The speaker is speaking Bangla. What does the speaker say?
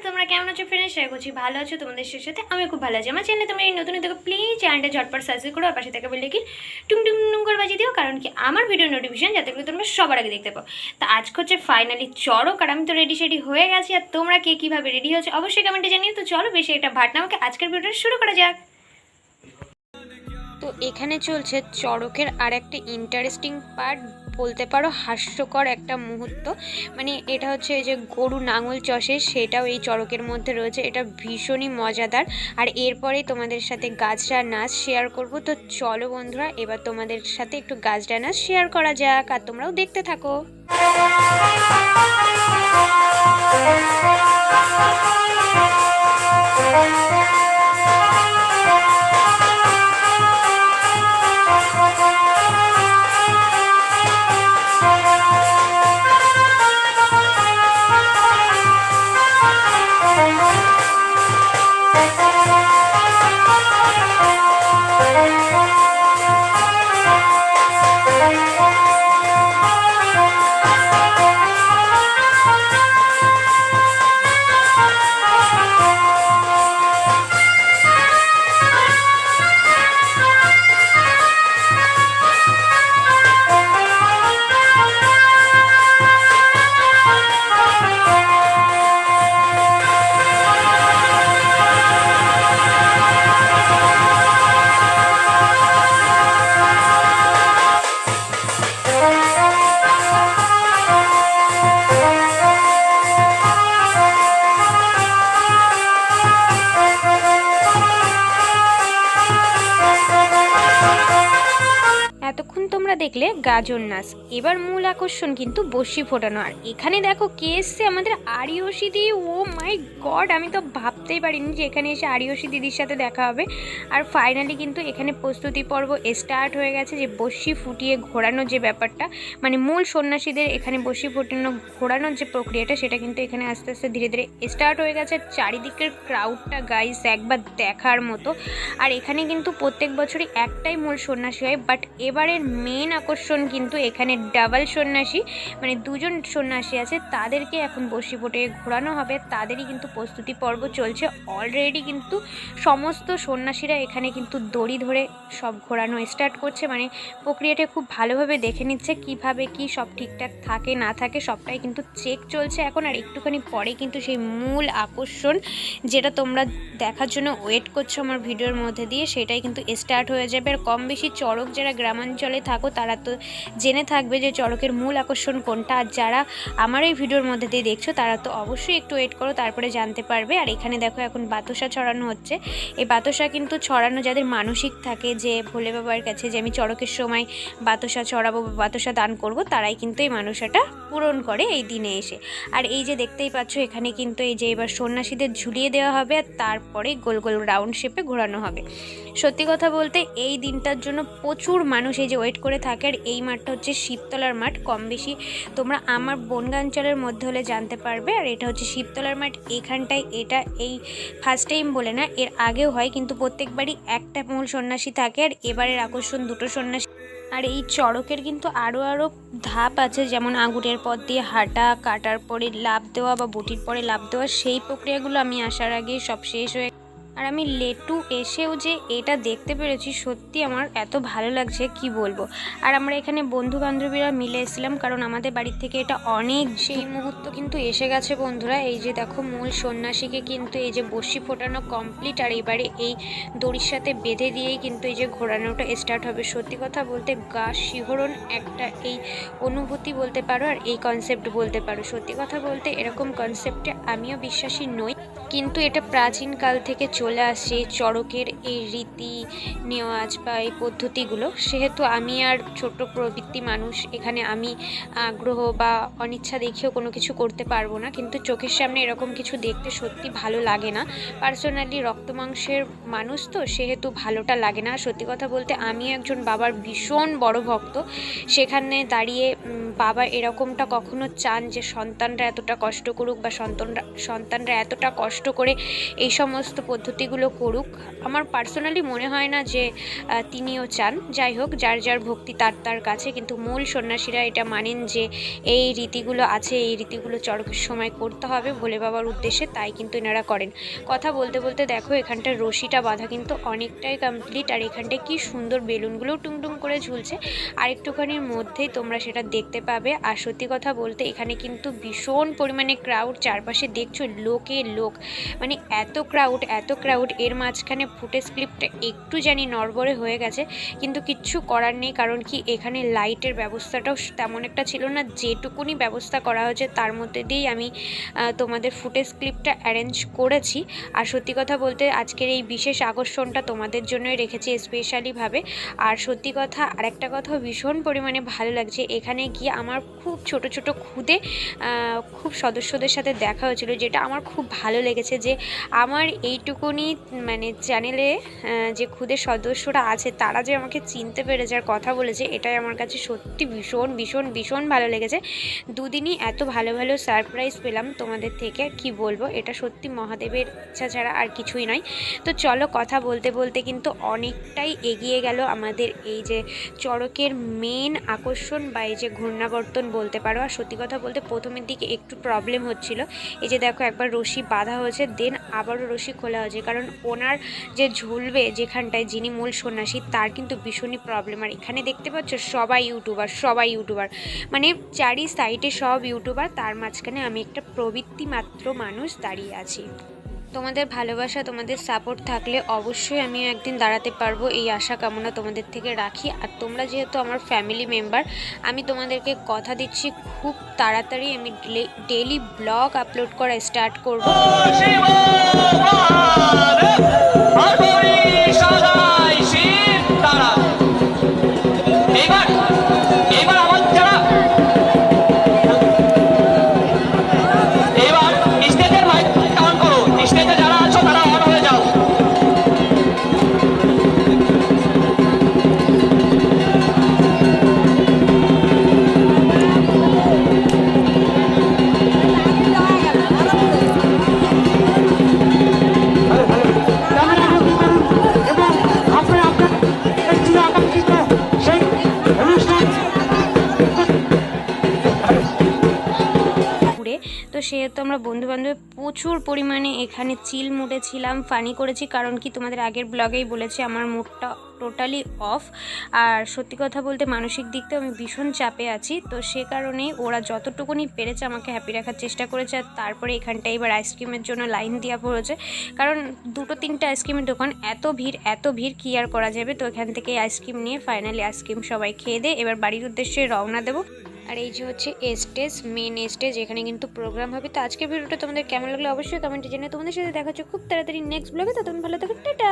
তোমরা কেমন আছো ফ্রেন্ডস? আশা করছি ভালো আছো। তোমাদের সাথে আমি খুব ভালো আছি। আমার চ্যানেলে তোমরা এই নতুন দেখো, প্লিজ চ্যানেলটা ঝটপট সাবস্ক্রাইব করো আর পাশে থাকা বেল আইকন টুং টুং টুং করে বাজিয়ে দিও, কারণ কি আমার ভিডিও নোটিফিকেশন যাতে করে তোমরা সবার আগে দেখতে পাও। তো আজকে হচ্ছে ফাইনালি চড়ক, আর আমি তো রেডি সেডি হয়ে গেছি। আর তোমরা কে কীভাবে রেডি হচ্ছে অবশ্যই কমেন্টে জানিও। তো চলো বেশি একটা ভাট না আমাকে আজকের ভিডিওটা শুরু করা যাক। তো এখানে চলছে চড়কের আর একটা ইন্টারেস্টিং পার্ট, বলতে পারো হাস্যকর একটা মুহূর্ত। মানে এটা হচ্ছে এই যে গরু নাঙল চষে, সেটাও এই চড়কের মধ্যে রয়েছে। এটা ভীষণই মজাদার। আর এরপরেই তোমাদের সাথে গাছড়া নাচ শেয়ার করব। তো চলো বন্ধুরা, এবার তোমাদের সাথে একটু গাছড়া নাচ শেয়ার করা যাক, আর তোমরাও দেখতে থাকো। এতক্ষণ তোমরা দেখলে গাজন নাচ, এবার মূল আকর্ষণ কিন্তু বস্যি ফোটানো। আর এখানে দেখো কে এসছে, আমাদের আরিয়সী দিদি। ও মাই গড, আমি তো ভাবতেই পারিনি যে এখানে এসে আরিয়সী দিদির সাথে দেখা হবে। আর ফাইনালি কিন্তু এখানে প্রস্তুতি পর্ব স্টার্ট হয়ে গেছে, যে বস্যি ফুটিয়ে ঘোরানোর যে ব্যাপারটা, মানে মূল সন্ন্যাসীদের এখানে বস্যি ফুটানো ঘোরানোর যে প্রক্রিয়াটা, সেটা কিন্তু এখানে আস্তে আস্তে ধীরে ধীরে স্টার্ট হয়ে গেছে। চারিদিকের ক্রাউডটা গাইস একবার দেখার মতো। আর এখানে কিন্তু প্রত্যেক বছরই একটাই মূল সন্ন্যাসী হয়, বাট এবারের মেন আকর্ষণ কিন্তু এখানে ডাবল সন্ন্যাসী, মানে দুজন সন্ন্যাসী আছে, তাদেরকে এখন বস্যি ফুটিয়ে ঘোরানো হবে। তাদেরই কিন্তু প্রস্তুতি পর্ব চলছে অলরেডি। কিন্তু সমস্ত সন্ন্যাসীরা এখানে কিন্তু দড়ি ধরে সব ঘোরানো স্টার্ট করছে, মানে প্রক্রিয়াটা খুব ভালোভাবে দেখে নিচ্ছে কিভাবে কি সব ঠিকঠাক থাকে না থাকে, সবটাই কিন্তু চেক চলছে এখন। আর একটুখানি পরে কিন্তু সেই মূল আকর্ষণ, যেটা তোমরা দেখার জন্য ওয়েট করছো আমার ভিডিওর মধ্যে দিয়ে, সেটাই কিন্তু স্টার্ট হয়ে যাবে। আর কম বেশি চড়ক যারা গ্রামাঞ্চলে থাকো তারা তো জেনে থাকবে যে চড়কের মূল আকর্ষণ কোনটা। আর যারা আমার এই ভিডিওর মধ্যে দিয়ে দেখছো তারা তো অবশ্যই একটু ওয়েট করো, তারপরে জানতে পারবে। আর এখানে দেখো এখন বাতাসা ছড়ানো হচ্ছে। এই বাতাসা কিন্তু ছড়ানো যাদের মানসিক থাকে যে ভোলে বাবার কাছে যে আমি চড়কের সময় বাতাসা ছড়াবো বা বাতাসা দান করব, তারাই কিন্তু এই মানসাটা পূরণ করে এই দিনে এসে। আর এই যে দেখতেই পাচ্ছ এখানে কিন্তু এই যে এবার সন্ন্যাসীদের ঝুলিয়ে দেওয়া হবে, আর তারপরে গোল গোল রাউন্ড শেপে ঘোরানো হবে। সত্যি কথা বলতে এই দিনটার জন্য প্রচুর মানুষ এই যে ওয়েট করে থাকে। আর এই মাঠটা হচ্ছে শিবতলার মাঠ, কম বেশি তোমরা আমার বনগাঞ্চলের মধ্যে হলে জানতে পারবে। আর এটা হচ্ছে শিবতলার মাঠ। এখানটায় এটা এই ফার্স্ট টাইম বলে না, এর আগেও হয়, কিন্তু প্রত্যেকবারই একটা মূল সন্ন্যাসী থাকে। আর এবারের আকর্ষণ দুটো সন্ন্যাসী। আর এই চড়কের কিন্তু আরও ধাপ আছে, যেমন আঙুরের পথ দিয়ে হাঁটা, কাটার পরে লাফ দেওয়া বা বটির পরে লাফ দেওয়া, সেই প্রক্রিয়াগুলো আমি আসার আগে সব শেষ হয়ে। আর আমি লেটু এসেও যে এটা দেখতে পেরেছি, সত্যি আমার এত ভালো লাগছে কি বলবো। আর আমরা এখানে বন্ধু বান্ধবীরা মিলে এসেছিলাম, কারণ আমাদের বাড়ির থেকে এটা অনেক। সেই মুহূর্ত কিন্তু এসে গেছে বন্ধুরা। এই যে দেখো মূল সন্ন্যাসীকে কিন্তু এই যে বস্যি ফোটানো কমপ্লিট, আর এবারে এই দড়ির সাথে বেঁধে দিয়েই কিন্তু এই যে ঘোরানোটা স্টার্ট হবে। সত্যি কথা বলতে গা শিহরণ একটা এই অনুভূতি বলতে পারো, আর এই কনসেপ্ট বলতে পারো। সত্যি কথা বলতে এরকম কনসেপ্টে আমিও বিশ্বাসী নই, কিন্তু এটা প্রাচীনকাল থেকে চলে আসছে চড়কের এই রীতি নেওয়াজ বা এই পদ্ধতিগুলো। সেহেতু আমি আর ছোট প্রবৃত্তি মানুষ, এখানে আমি আগ্রহ বা অনিচ্ছা দেখিয়েও কোনো কিছু করতে পারবো না। কিন্তু চোখের সামনে এরকম কিছু দেখতে সত্যি ভালো লাগে না। পার্সোনালি রক্ত মাংসের মানুষ তো, সেহেতু ভালোটা লাগে না। সত্যি কথা বলতে আমি একজন বাবার ভীষণ বড় ভক্ত। সেখানে দাঁড়িয়ে বাবা এরকমটা কখনো চান যে সন্তানরা এতটা কষ্ট করুক, বা সন্তানরা এতটা কষ্ট করে এই সমস্ত পদ্ধতি পদ্ধতিগুলো করুক। আমার পার্সোনালি মনে হয় না যে তিনিও চান। যাই হোক, যার যার ভক্তি তার তার কাছে, কিন্তু মূল সন্ন্যাসীরা এটা মানেন যে এই রীতিগুলো আছে, এই রীতিগুলো চড়কের সময় করতে হবে ভোলে বাবার উদ্দেশ্যে, তাই কিন্তু এনারা করেন। কথা বলতে বলতে দেখো এখানটার রশিটা বাঁধা কিন্তু অনেকটাই কমপ্লিট, আর এখানটায় কি সুন্দর বেলুনগুলো টুংটুং করে ঝুলছে, আর একটুখানির মধ্যেই তোমরা সেটা দেখতে পাবে। আর সত্যি কথা বলতে এখানে কিন্তু ভীষণ পরিমাণে ক্রাউড, চারপাশে দেখছো লোকে লোক, মানে এত ক্রাউড। এর মাঝখানে ফুটেজ ক্লিপটা একটু জানি নড়বড়ে হয়ে গেছে, কিন্তু কিচ্ছু করার নেই, কারণ কি এখানে লাইটের ব্যবস্থাটাও তেমন একটা ছিল না। যেটুকুনি ব্যবস্থা করা হয়েছে তার মধ্যে দিয়েই আমি তোমাদের ফুটেজ ক্লিপটা অ্যারেঞ্জ করেছি। আর সত্যি কথা বলতে আজকের এই বিশেষ আকর্ষণটা তোমাদের জন্যই রেখেছি স্পেশালিভাবে। আর সত্যি কথা আরেকটা কথাও ভীষণ পরিমাণে ভালো লাগছে, এখানে গিয়ে আমার খুব ছোট খুদে খুব সদস্যদের সাথে দেখা হয়েছিল, যেটা আমার খুব ভালো লেগেছে যে আমার এইটুকুনি মানে চ্যানেলে যে খুদে সদস্যরা আছে তারা যে আমাকে চিনতে পেরেছে আর কথা বলেছে, এটাই আমার কাছে সত্যি ভীষণ ভালো লেগেছে। দুদিনই এত ভালো সারপ্রাইজ পেলাম তোমাদের থেকে, কি বলবো, এটা সত্যি মহাদেবের ইচ্ছা ছাড়া আর কিছুই নয়। তো চলো কথা বলতে বলতে কিন্তু অনেকটাই এগিয়ে গেল আমাদের এই যে চড়কের মেন আকর্ষণ বা এই যে ঘূর্ণাবর্তন বলতে পারো। আর সত্যি কথা বলতে প্রথমের দিকে একটু প্রবলেম হচ্ছিল, এই যে দেখো একবার রশি বাঁধা হয়েছে, দেন আবারও রশি খোলা হয়েছে, কারণ ওনার যে ঝুলবে যেখানটায় যিনি মূল সন্ন্যাসী তার কিন্তু ভীষণই প্রবলেম। আর এখানে দেখতে পাচ্ছ সবাই ইউটিউবার, মানে চারি সাইডে সব ইউটিউবার, তার মাঝখানে আমি একটা প্রবৃত্তি মাত্র মানুষ দাঁড়িয়ে আছি। তোমাদের ভালোবাসা, তোমাদের সাপোর্ট থাকলে অবশ্যই আমিও একদিন দাঁড়াতে পারবো, এই আশা কামনা তোমাদের থেকে রাখি। আর তোমরা যেহেতু আমার ফ্যামিলি মেম্বার, আমি তোমাদেরকে কথা দিচ্ছি খুব তাড়াতাড়ি আমি ডেলি ব্লগ আপলোড করা স্টার্ট করব। তো সেহেতু আমরা বন্ধুবান্ধব প্রচুর পরিমাণে এখানে চিল মুডে ছিলাম, ফানি করেছি, কারণ কি তোমাদের আগের ব্লগেই বলেছি আমার মুডটা টোটালি অফ। আর সত্যি কথা বলতে মানসিক দিক থেকে আমি ভীষণ চাপে আছি, তো সে কারণেই ওরা যতটুকুনি পেরেছে আমাকে হ্যাপি রাখার চেষ্টা করেছে। আর তারপরে এখানটায় এবার আইসক্রিমের জন্য লাইন দেওয়া পড়েছে, কারণ 2-3টে আইসক্রিমের দোকান, এত ভিড় কি আর করা যাবে। তো এখান থেকে আইসক্রিম নিয়ে ফাইনালি আইসক্রিম সবাই খেয়ে দিয়ে এবার বাড়ির উদ্দেশ্যে রওনা দেবো। আর এই যে হচ্ছে স্টেজ, মেন স্টেজ, এখানে কিন্তু প্রোগ্রাম হবে। তো আজকের ভিডিওটা তোমাদের কেমন লাগলো অবশ্যই কমেন্টে জানিয়ে। তোমাদের সাথে দেখা হচ্ছে খুব তাড়াতাড়ি নেক্সট ব্লগে, ততক্ষণ ভালো থাকো, টাটা।